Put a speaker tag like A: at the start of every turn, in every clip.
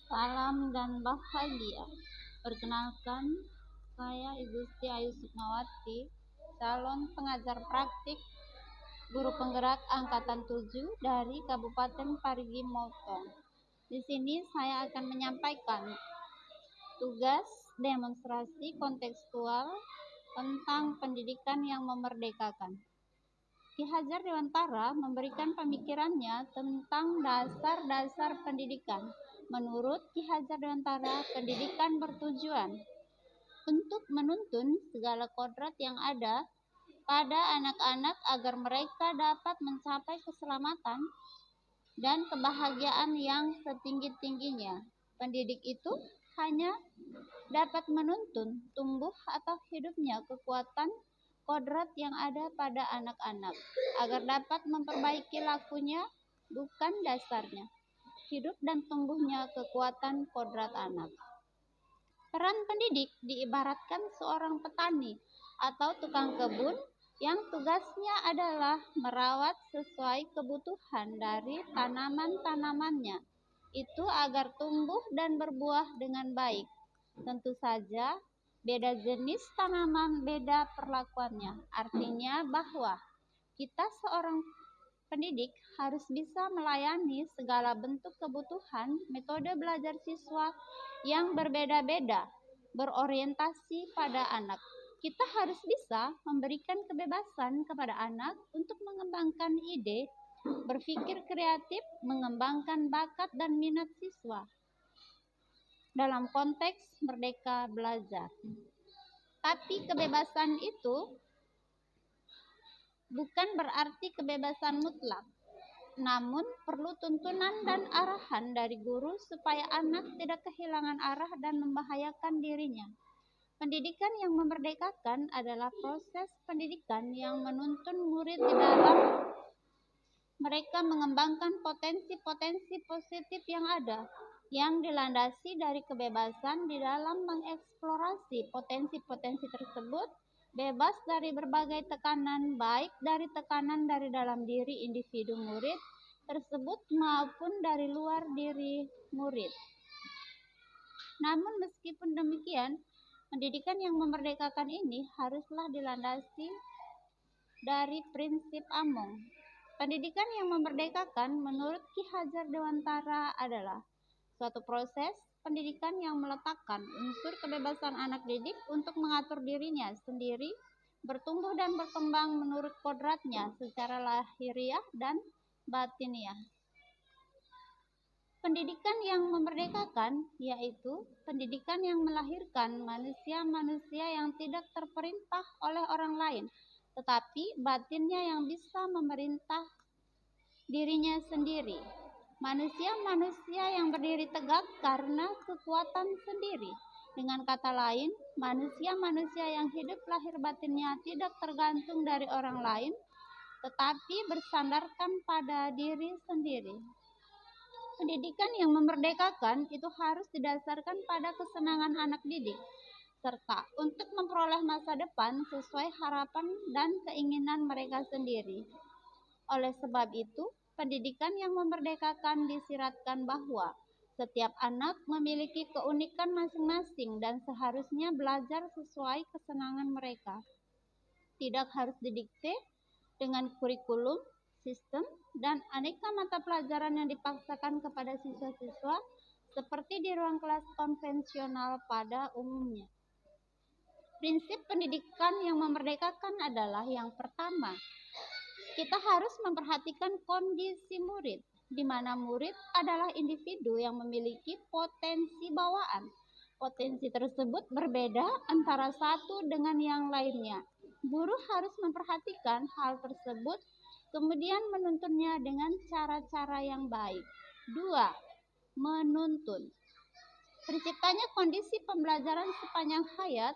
A: Salam dan bahagia. Perkenalkan, saya Ibu Siti Ayu Sukmawati, calon pengajar praktik guru penggerak angkatan 7 dari Kabupaten Parigi Motong. Di sini saya akan menyampaikan tugas demonstrasi kontekstual tentang pendidikan yang memerdekakan. Ki Hajar Dewantara memberikan pemikirannya tentang dasar-dasar pendidikan. Menurut Ki Hajar Dewantara, pendidikan bertujuan untuk menuntun segala kodrat yang ada pada anak-anak agar mereka dapat mencapai keselamatan dan kebahagiaan yang setinggi-tingginya. Pendidik itu hanya dapat menuntun tumbuh atau hidupnya kekuatan kodrat yang ada pada anak-anak agar dapat memperbaiki lakunya, bukan dasarnya, hidup dan tumbuhnya kekuatan kodrat anak. Peran pendidik diibaratkan seorang petani atau tukang kebun yang tugasnya adalah merawat sesuai kebutuhan dari tanaman-tanamannya itu agar tumbuh dan berbuah dengan baik. Tentu saja beda jenis tanaman, beda perlakuannya. Artinya bahwa kita seorang pendidik harus bisa melayani segala bentuk kebutuhan metode belajar siswa yang berbeda-beda, berorientasi pada anak. Kita harus bisa memberikan kebebasan kepada anak untuk mengembangkan ide, berpikir kreatif, mengembangkan bakat dan minat siswa dalam konteks merdeka belajar. Tapi kebebasan itu bukan berarti kebebasan mutlak, namun perlu tuntunan dan arahan dari guru supaya anak tidak kehilangan arah dan membahayakan dirinya. Pendidikan yang memerdekakan adalah proses pendidikan yang menuntun murid di dalam mereka mengembangkan potensi-potensi positif yang ada, yang dilandasi dari kebebasan di dalam mengeksplorasi potensi-potensi tersebut, bebas dari berbagai tekanan, baik dari tekanan dari dalam diri individu murid tersebut maupun dari luar diri murid. Namun meskipun demikian, pendidikan yang memerdekakan ini haruslah dilandasi dari prinsip Among. Pendidikan yang memerdekakan menurut Ki Hajar Dewantara adalah suatu proses pendidikan yang meletakkan unsur kebebasan anak didik untuk mengatur dirinya sendiri, bertumbuh dan berkembang menurut kodratnya secara lahiriah dan batiniah. Pendidikan yang memerdekakan yaitu pendidikan yang melahirkan manusia-manusia yang tidak terperintah oleh orang lain, tetapi batinnya yang bisa memerintah dirinya sendiri. Manusia-manusia yang berdiri tegak karena kekuatan sendiri. Dengan kata lain, manusia-manusia yang hidup lahir batinnya tidak tergantung dari orang lain, tetapi bersandarkan pada diri sendiri. Pendidikan yang memerdekakan itu harus didasarkan pada kesenangan anak didik, serta untuk memperoleh masa depan sesuai harapan dan keinginan mereka sendiri. Oleh sebab itu, pendidikan yang memerdekakan disiratkan bahwa setiap anak memiliki keunikan masing-masing dan seharusnya belajar sesuai kesenangan mereka. Tidak harus didikte dengan kurikulum, sistem, dan aneka mata pelajaran yang dipaksakan kepada siswa-siswa seperti di ruang kelas konvensional pada umumnya. Prinsip pendidikan yang memerdekakan adalah yang pertama, kita harus memperhatikan kondisi murid, di mana murid adalah individu yang memiliki potensi bawaan. Potensi tersebut berbeda antara satu dengan yang lainnya. Guru harus memperhatikan hal tersebut, kemudian menuntunnya dengan cara-cara yang baik. 2. Menuntun. Terciptanya kondisi pembelajaran sepanjang hayat,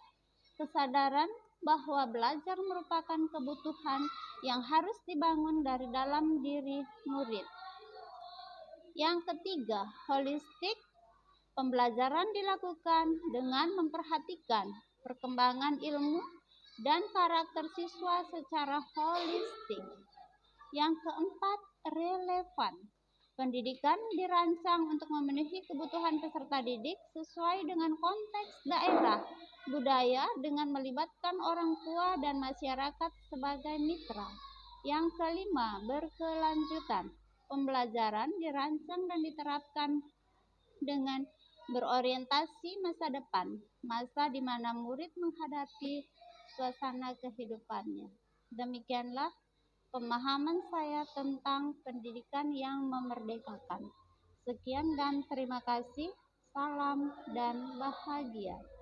A: kesadaran bahwa belajar merupakan kebutuhan yang harus dibangun dari dalam diri murid. Yang ketiga, holistik. Pembelajaran dilakukan dengan memperhatikan perkembangan ilmu dan karakter siswa secara holistik. Yang keempat, relevan. Pendidikan dirancang untuk memenuhi kebutuhan peserta didik sesuai dengan konteks daerah, budaya dengan melibatkan orang tua dan masyarakat sebagai mitra. Yang kelima, berkelanjutan. Pembelajaran dirancang dan diterapkan dengan berorientasi masa depan, masa di mana murid menghadapi suasana kehidupannya. Demikianlah pemahaman saya tentang pendidikan yang memerdekakan. Sekian dan terima kasih. Salam dan bahagia.